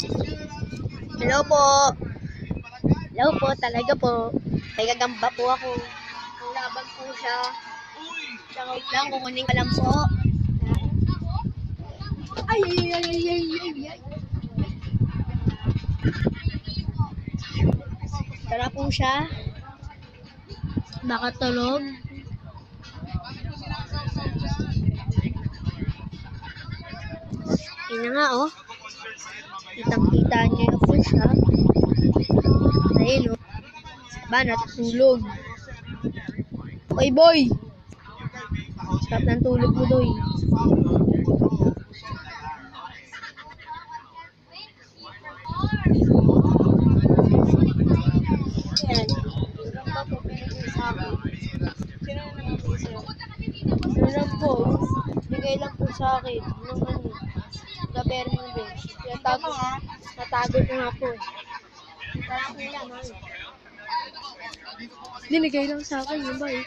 Hello po. Hello po, talaga po. May gagamba po ako. Laban po siya. Wait lang, kukunin ka lang po. Ay. Tara po siya. Nakatulog. Yun na nga, oh. Kitang-kita niya po siya. Ayun, oh. Ba, natutulog. Oy, boy! Sarap ng tulog mo, doy. Ayan. Ano lang po, bigay lang po sa akin. Yung ano, Gaberman Bench. Natago ko nga po. Binigay lang sa akin, yun ba eh.